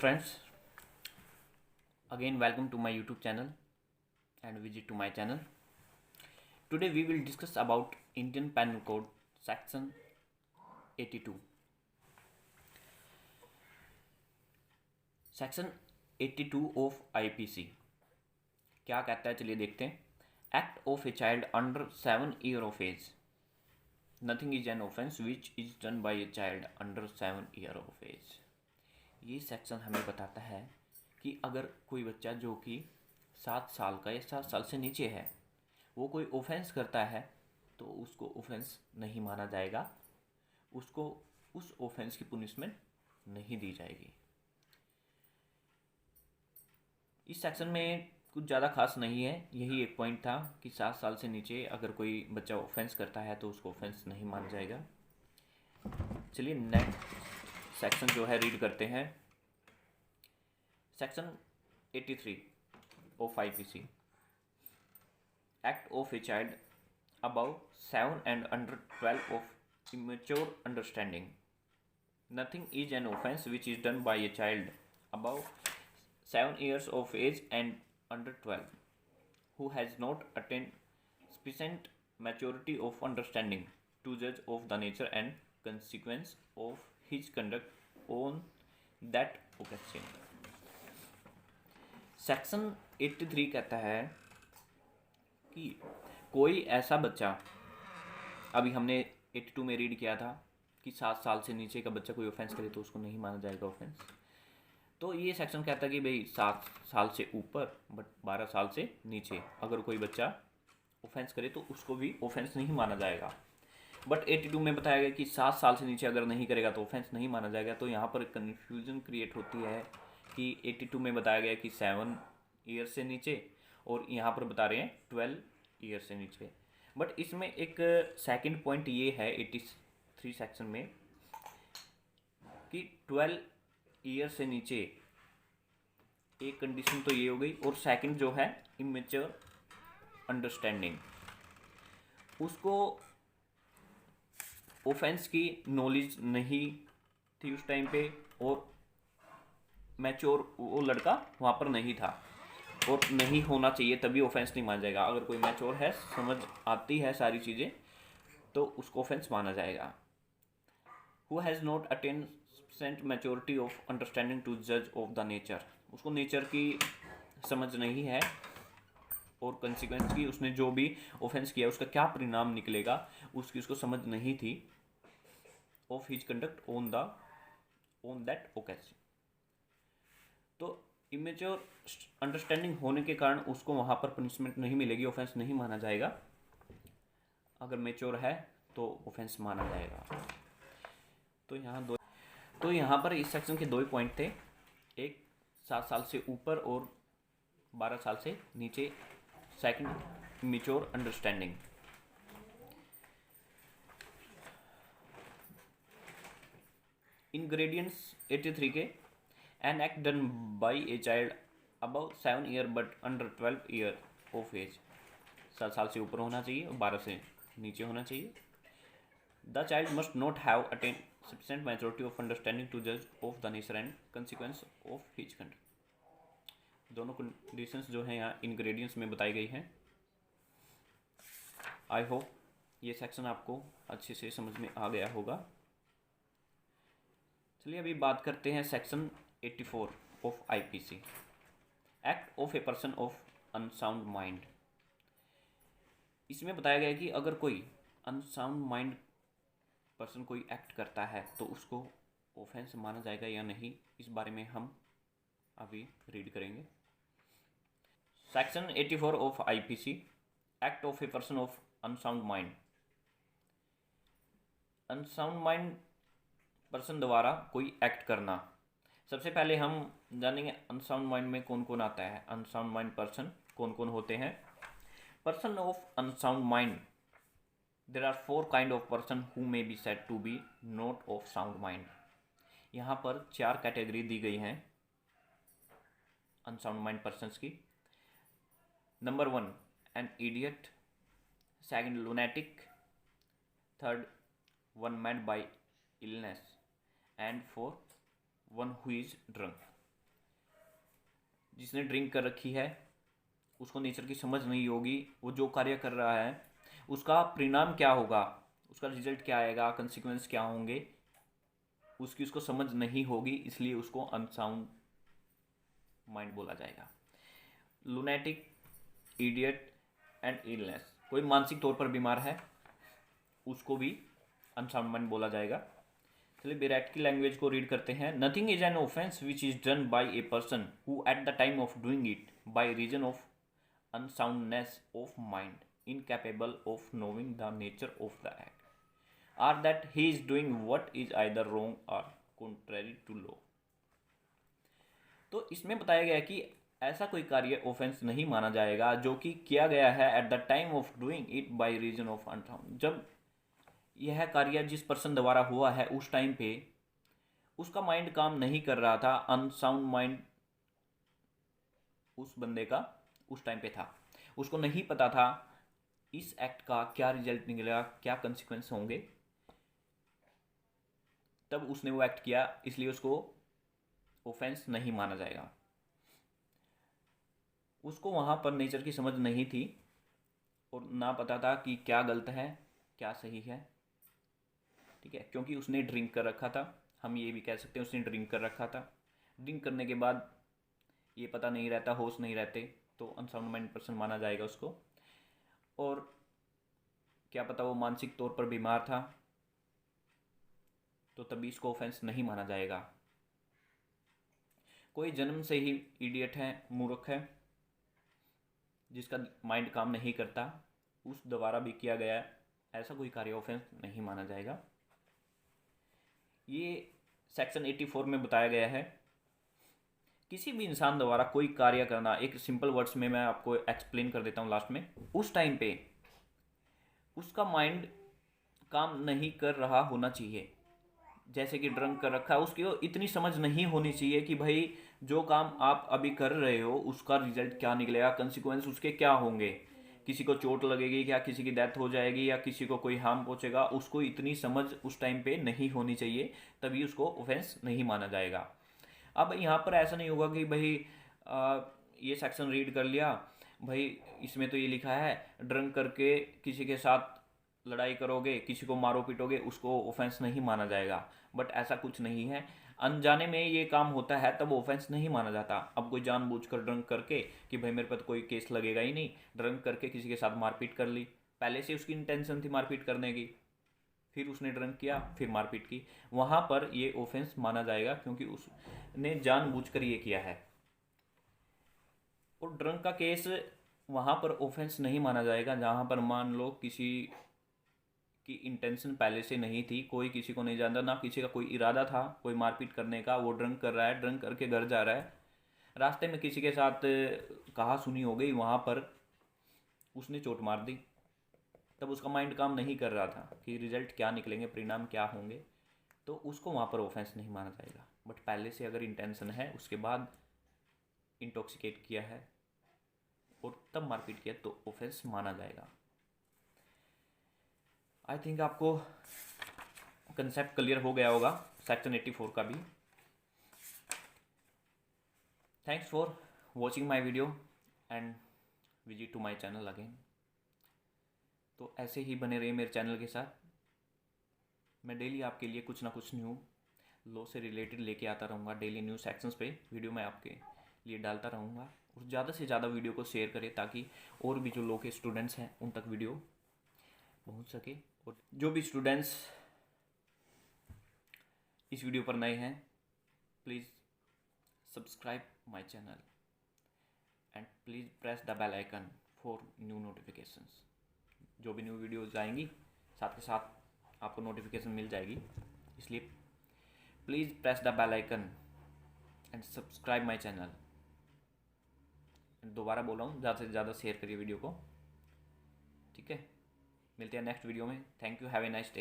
friends, again welcome to my YouTube channel and visit to my channel. Today we will discuss about Indian Penal Code section 82. Section 82 of IPC क्या कहता है, चलिए देखते हैं. Act of a child under 7 years of age. Nothing is an offence which is done by a child under 7 years of age. ये section हमें बताता है कि अगर कोई बच्चा जो कि 7 साल का या 7 साल से नीचे है वो कोई ऑफेंस करता है तो उसको ऑफेंस नहीं माना जाएगा, उसको उस ऑफेंस की पुनिशमेंट नहीं दी जाएगी. इस सेक्शन में कुछ ज़्यादा खास नहीं है, यही एक पॉइंट था कि 7 साल से नीचे अगर कोई बच्चा ऑफेंस करता है तो उसको ऑफेंस नहीं माना जाएगा. चलिए नेक्स्ट सेक्शन जो है रीड करते हैं. Section 83 of IPC. Act of a child above 7 and under 12 of immature understanding. Nothing is an offence which is done by a child above 7 years of age and under 12 who has not attained sufficient maturity of understanding to judge of the nature and consequence of his conduct on that occasion. Section 83 कहता है कि कोई ऐसा बच्चा, अभी हमने 82 में read किया था कि 7 साल से नीचे का बच्चा कोई ऑफेंस करे तो उसको नहीं माना जाएगा ऑफेंस. तो ये सेक्शन कहता है कि भाई 7 साल से ऊपर बट 12 साल से नीचे अगर कोई बच्चा ऑफेंस करे तो उसको भी ऑफेंस नहीं माना जाएगा. बट 82 में बताया गया कि 7 साल से नीचे अगर नहीं करेगा तो ऑफेंस नहीं माना जाएगा. तो यहाँ पर कन्फ्यूजन क्रिएट होती है कि 82 में बताया गया कि 7 ईयर से नीचे और यहाँ पर बता रहे हैं 12 ईयर से नीचे. बट इसमें एक सेकंड पॉइंट ये है 83 सेक्शन में कि 12 ईयर से नीचे एक कंडीशन तो ये हो गई और सेकंड जो है इमेच्योर अंडरस्टैंडिंग, उसको ऑफेंस की नॉलेज नहीं थी उस टाइम पे और मैच्योर वो लड़का वहाँ पर नहीं था और नहीं होना चाहिए, तभी ऑफेंस नहीं माना जाएगा. अगर कोई मैच्योर है, समझ आती है सारी चीज़ें, तो उसको ऑफेंस माना जाएगा. Who has not attain sufficient maturity of understanding to जज ऑफ द नेचर, उसको नेचर की समझ नहीं है और कंसिक्वेंस की, उसने जो भी ऑफेंस किया उसका क्या परिणाम निकलेगा उसकी उसको समझ नहीं थी. Of his conduct on that occasion. तो इमेच्योर अंडरस्टैंडिंग होने के कारण उसको वहाँ पर पनिशमेंट नहीं मिलेगी, ऑफेंस नहीं माना जाएगा. अगर मैच्योर है तो ऑफेंस माना जाएगा. तो यहाँ पर इस सेक्शन के 2 पॉइंट थे, एक 7 साल से ऊपर और 12 साल से नीचे. Second mature understanding. इंग्रेडिएंट्स 83 के an act done by a child above 7 year but under 12 year of age. 7 साल से ऊपर होना चाहिए और 12 से नीचे होना चाहिए. The child must not have attain sufficient maturity of understanding to जज of the nature and consequence of his conduct. दोनों कंडीशंस जो हैं यहाँ इंग्रेडिएंट्स में बताई गई हैं. आई होप ये सेक्शन आपको अच्छे से समझ में आ गया होगा. चलिए अभी बात करते हैं section 84 of IPC. Act of a person of unsound mind. इसमें बताया गया है कि अगर कोई अनसाउंड माइंड पर्सन कोई एक्ट करता है तो उसको ऑफेंस माना जाएगा या नहीं, इस बारे में हम अभी रीड करेंगे. Section 84 of IPC. Act of a person of unsound mind. Unsound mind person द्वारा कोई एक्ट करना. सबसे पहले हम जानेंगे अनसाउंड माइंड में कौन कौन आता है, अनसाउंड माइंड पर्सन कौन कौन होते हैं. Person of unsound mind. There are 4 kind of person who may be said to be not of sound mind. यहाँ पर 4 कैटेगरी दी गई हैं अनसाउंड माइंड पर्सन्स की. Number 1 an idiot. Second lunatic. Third one mad by illness. And 4 one who is drunk. जिसने drink कर रखी है उसको नेचर की समझ नहीं होगी, वो जो कार्य कर रहा है उसका परिणाम क्या होगा, उसका रिजल्ट क्या आएगा, कंसिक्वेंस क्या होंगे, उसकी उसको समझ नहीं होगी, इसलिए उसको अनसाउंड माइंड बोला जाएगा। लुनेटिक, इडियट एंड इलनेस, कोई मानसिक तौर पर बीमार है उसको भी अनसाउंड माइंड बोला जाएगा। चलिए बेरेट की लैंग्वेज को रीड करते हैं। Nothing is an offence which is done by a person who at the time of doing it by reason of unsoundness of mind incapable of knowing the nature of the act, or that he is doing what is either wrong or contrary to law। तो इसमें बताया गया कि ऐसा कोई कार्य offence नहीं माना जाएगा जो कि किया गया है at the time of doing it by reason of unsound, जब यह कार्य जिस पर्सन द्वारा हुआ है उस टाइम पे उसका माइंड काम नहीं कर रहा था, अनसाउंड माइंड उस बंदे का उस टाइम पे था, उसको नहीं पता था इस एक्ट का क्या रिजल्ट निकलेगा, क्या कंसिक्वेंस होंगे, तब उसने वो एक्ट किया, इसलिए उसको ऑफेंस नहीं माना जाएगा। उसको वहाँ पर नेचर की समझ नहीं थी और ना पता था कि क्या गलत है क्या सही है, ठीक है, क्योंकि उसने ड्रिंक कर रखा था। हम ये भी कह सकते हैं उसने ड्रिंक कर रखा था। ड्रिंक करने के बाद ये पता नहीं रहता, होश नहीं रहते, तो अनसाउंड माइंड पर्सन माना जाएगा उसको। और क्या पता वो मानसिक तौर पर बीमार था, तो तभी इसको ऑफेंस नहीं माना जाएगा। कोई जन्म से ही इडियट है, मूर्ख है, जिसका माइंड काम नहीं करता, उस द्वारा भी किया गया ऐसा कोई कार्य ऑफेंस नहीं माना जाएगा। ये सेक्शन 84 में बताया गया है। किसी भी इंसान द्वारा कोई कार्य करना, एक सिंपल वर्ड्स में मैं आपको एक्सप्लेन कर देता हूँ लास्ट में, उस टाइम पे उसका माइंड काम नहीं कर रहा होना चाहिए। जैसे कि ड्रंक कर रखा है, उसकी इतनी समझ नहीं होनी चाहिए कि भाई जो काम आप अभी कर रहे हो उसका रिजल्ट क्या निकलेगा, कंसिक्वेंस उसके क्या होंगे, किसी को चोट लगेगी क्या, किसी की डेथ हो जाएगी या किसी को कोई हार्म पहुंचेगा, उसको इतनी समझ उस टाइम पे नहीं होनी चाहिए, तभी उसको ऑफेंस नहीं माना जाएगा। अब यहाँ पर ऐसा नहीं होगा कि भाई ये सेक्शन रीड कर लिया भाई, इसमें तो ये लिखा है ड्रंक करके किसी के साथ लड़ाई करोगे, किसी को मारो पीटोगे, उसको ऑफेंस नहीं माना जाएगा। बट ऐसा कुछ नहीं है, अनजाने में ये काम होता है तब ऑफेंस नहीं माना जाता। अब कोई जानबूझकर ड्रंक करके कि भाई मेरे पर तो कोई केस लगेगा ही नहीं, ड्रंक करके किसी के साथ मारपीट कर ली, पहले से उसकी इंटेंशन थी मारपीट करने की, फिर उसने ड्रंक किया फिर मारपीट की, वहाँ पर ये ऑफेंस माना जाएगा क्योंकि उसने जानबूझकर ये किया है। और ड्रंक का केस वहाँ पर ऑफेंस नहीं माना जाएगा जहाँ पर मान लो किसी की इंटेंशन पहले से नहीं थी, कोई किसी को नहीं जानता, ना किसी का कोई इरादा था कोई मारपीट करने का, वो ड्रंक कर रहा है, ड्रंक करके घर जा रहा है, रास्ते में किसी के साथ कहा सुनी हो गई, वहाँ पर उसने चोट मार दी, तब उसका माइंड काम नहीं कर रहा था कि रिजल्ट क्या निकलेंगे, परिणाम क्या होंगे, तो उसको वहाँ पर ऑफेंस नहीं माना जाएगा। बट पहले से अगर इंटेंशन है, उसके बाद इंटॉक्सिकेट किया है और तब मारपीट किया तो ऑफेंस माना जाएगा। आई थिंक आपको कंसेप्ट क्लियर हो गया होगा सेक्शन 84 का भी। Thanks for watching my video and visit to my channel again. तो ऐसे ही बने रहिए मेरे चैनल के साथ, मैं डेली आपके लिए कुछ ना कुछ न्यू लॉ से रिलेटेड लेके आता रहूँगा। डेली न्यू सेक्शंस पे वीडियो मैं आपके लिए डालता रहूँगा, और ज़्यादा से ज़्यादा वीडियो को शेयर करें ताकि और भी जो लॉ के स्टूडेंट्स हैं उन तक वीडियो पहुँच सके। और जो भी स्टूडेंट्स इस वीडियो पर नए हैं, please subscribe my channel and please press the bell icon for new notifications. जो भी न्यू वीडियोज़ आएंगी साथ के साथ आपको नोटिफिकेशन मिल जाएगी, इसलिए please press the bell icon and subscribe my channel. दोबारा बोल रहा हूँ, ज़्यादा से ज़्यादा शेयर करिए वीडियो को, ठीक है। मिलते हैं नेक्स्ट वीडियो में। Thank you, have a nice day.